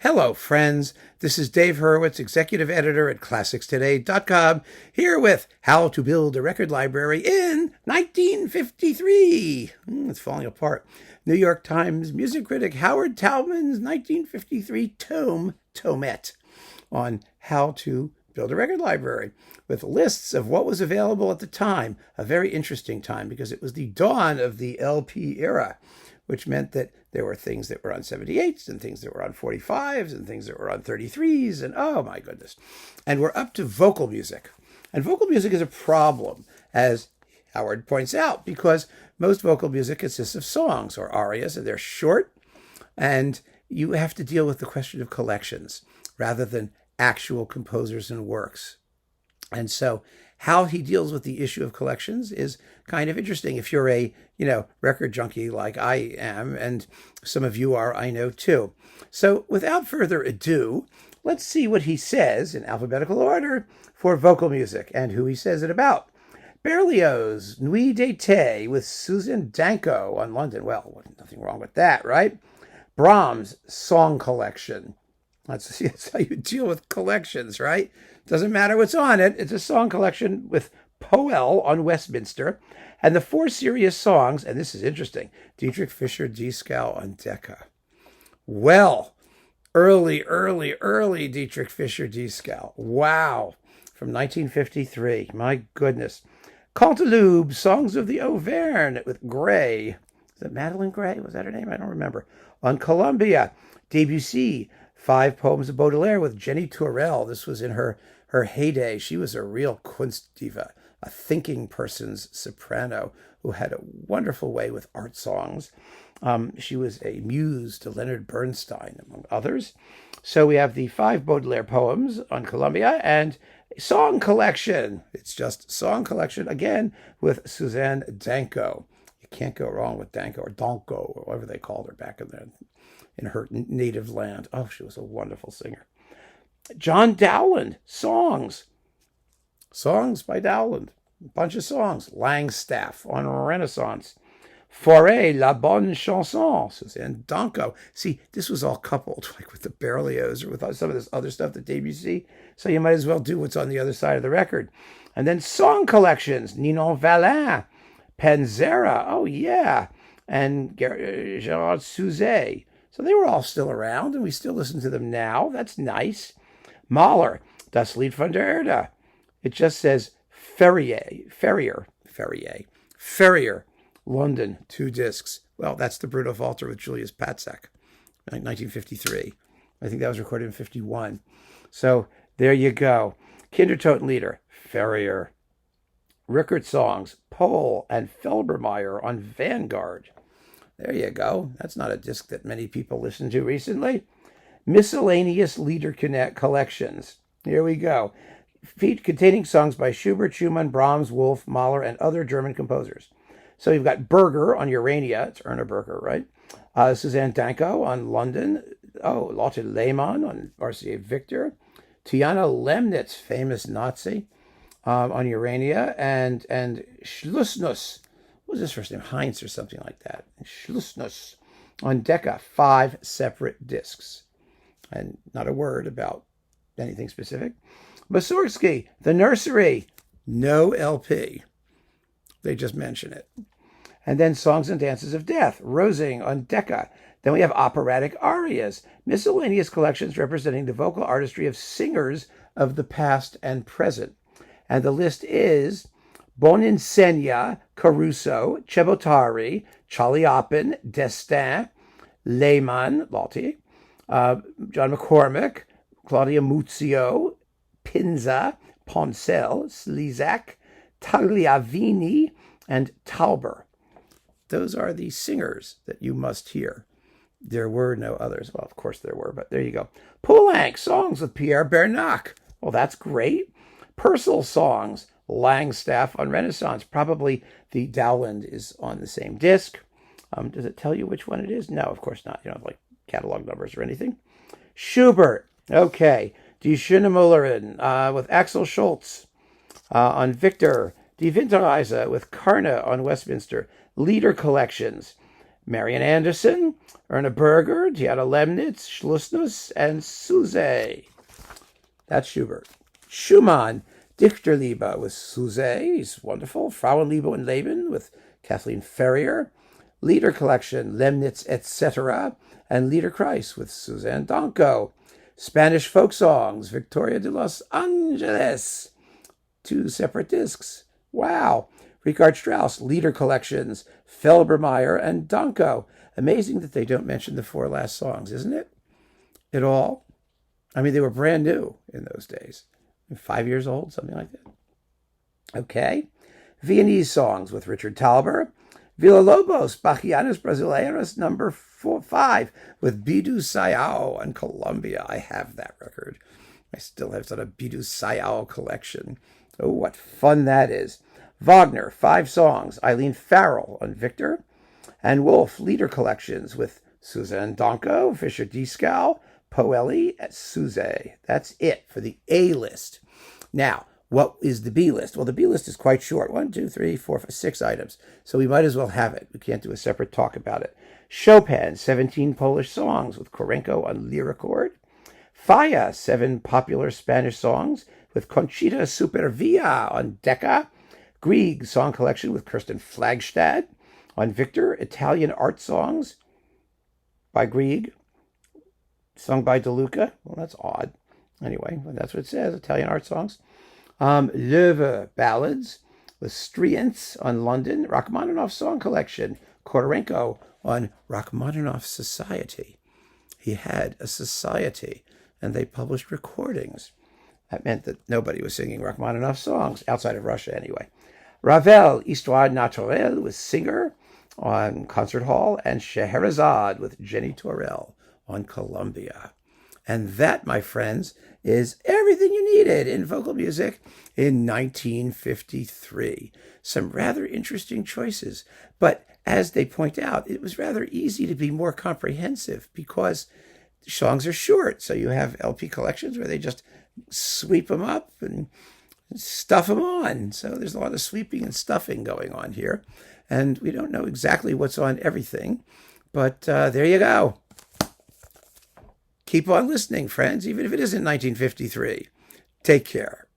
Hello, friends. This is Dave Hurwitz, executive editor at ClassicsToday.com, here with How to Build a Record Library in 1953. It's falling apart. New York Times music critic Howard Taubman's 1953 tomette on how to build a record library with lists of what was available at the time. A very interesting time because it was the dawn of the LP era, which meant that there were things that were on 78s and things that were on 45s and things that were on 33s. And oh my goodness. And we're up to vocal music. And vocal music is a problem, as Howard points out, because most vocal music consists of songs or arias, and they're short. And you have to deal with the question of collections rather than actual composers and works. And so how he deals with the issue of collections is kind of interesting. If you're a, record junkie like I am, and some of you are, I know too. So without further ado, let's see what he says in alphabetical order for vocal music and who he says it about. Berlioz, Nuit d'été with Susan Danko on London. Well, nothing wrong with that, right? Brahms, Song Collection. That's how you deal with collections, right? Doesn't matter what's on it. It's a song collection with Poel on Westminster. And the four serious songs, and this is interesting, Dietrich Fischer-Dieskau on Decca. Well, early Dietrich Fischer-Dieskau. Wow. From 1953. My goodness. Canteloube, Songs of the Auvergne with Gray. Is that Madeline Gray? Was that her name? I don't remember. On Columbia, Debussy, 5 Poems of Baudelaire with Jenny Tourelle. This was in her heyday. She was a real Kunstdiva, a thinking person's soprano who had a wonderful way with art songs. She was a muse to Leonard Bernstein, among others. So we have the 5 Baudelaire poems on Columbia and Song Collection. It's just Song Collection, again, with Suzanne Danko. You can't go wrong with Danko or Danko, or whatever they called her back in her native land. Oh, she was a wonderful singer. John Dowland, Songs. Songs by Dowland. A bunch of songs. Langstaff on Renaissance. Fauré, La Bonne Chanson, Suzanne Danko. See, this was all coupled like with the Berlioz or with some of this other stuff that Debussy. So you might as well do what's on the other side of the record. And then song collections. Ninon Valin, Panzera. Oh, yeah. And Gerard Souzet. So they were all still around, and we still listen to them now. That's nice. Mahler, Das Lied von der Erde. It just says Ferrier, London, 2 discs. Well, that's the Bruno Walter with Julius Patzak, 1953. I think that was recorded in 51. So there you go. Kindertotenlieder, Ferrier. Rickert songs, Pohl and Felbermeyer on Vanguard. There you go. That's not a disc that many people listened to recently. Miscellaneous Lieder collections. Here we go. Containing songs by Schubert, Schumann, Brahms, Wolf, Mahler, and other German composers. So you've got Berger on Urania. It's Erna Berger, right? Suzanne Danko on London. Oh, Lotte Lehmann on RCA Victor. Tiana Lemnitz, famous Nazi, on Urania. And Schlussnuss. What was his first name? Heinz or something like that. Schlussnuss on Decca. 5 separate discs. And not a word about anything specific. Mussorgsky, The Nursery. No LP. They just mention it. And then Songs and Dances of Death. Rosing on Decca. Then we have operatic arias. Miscellaneous collections representing the vocal artistry of singers of the past and present. And the list is Boninsegna, Caruso, Chebottari, Chaliapin, Destin, Lehmann, Lotte, John McCormick, Claudia Muzio, Pinza, Poncel, Slezak, Tagliavini, and Tauber. Those are the singers that you must hear. There were no others. Well, of course there were, but there you go. Poulenc, songs with Pierre Bernac. Well, that's great. Purcell songs, Langstaff on Renaissance. Probably the Dowland is on the same disc. Does it tell you which one it is? No, of course not. You don't have like catalog numbers or anything. Schubert. Okay. Die Schöne Müllerin with Axel Schultz on Victor. Die Winterreise with Karna on Westminster. Lieder collections. Marian Anderson, Erna Berger, Diana Lemnitz, Schlussnuss, and Suze. That's Schubert. Schumann, Dichterliebe with Suze. He's wonderful. Frauenliebe und Leben with Kathleen Ferrier. Lieder Collection, Lemnitz, etc. And Liederkreis with Suzanne Donko. Spanish folk songs, Victoria de los Angeles. 2 separate discs. Wow. Richard Strauss, Lieder Collections, Felbermeyer, and Donko. Amazing that they don't mention the 4 last songs, isn't it? At all? I mean, they were brand new in those days. 5 years old, something like that. Okay. Viennese songs with Richard Tauber. Villa-Lobos, Bachianos Brasileiros, number 5, with Bidu Sayao and Colombia. I have that record. I still have sort of Bidu Sayao collection. Oh, what fun that is. Wagner, 5 songs. Eileen Farrell on Victor. And Wolf, Lieder Collections with Suzanne Donko, Fischer Dieskau, Poeli, and Suze. That's it for the A list. Now, what is the B list? Well, the B list is quite short. 1, 2, 3, 4, 5, 6 items. So we might as well have it. We can't do a separate talk about it. Chopin, 17 Polish songs with Korenko on Lyricord. Falla, 7 popular Spanish songs with Conchita Supervia on Decca. Grieg, song collection with Kirsten Flagstad on Victor. Italian art songs by Grieg, sung by DeLuca. Well, that's odd. Anyway, that's what it says, Italian art songs. Löwe ballads with Strients on London. Rachmaninoff song collection. Korenko on Rachmaninoff Society. He had a society, and they published recordings. That meant that nobody was singing Rachmaninoff songs, outside of Russia anyway. Ravel, Histoire Naturelle with Singer on Concert Hall, and Scheherazade with Jenny Torel on Columbia. And that, my friends, is everything you needed in vocal music in 1953. Some rather interesting choices. But as they point out, it was rather easy to be more comprehensive because songs are short. So you have LP collections where they just sweep them up and stuff them on. So there's a lot of sweeping and stuffing going on here. And we don't know exactly what's on everything. But there you go. Keep on listening, friends, even if it isn't 1953. Take care.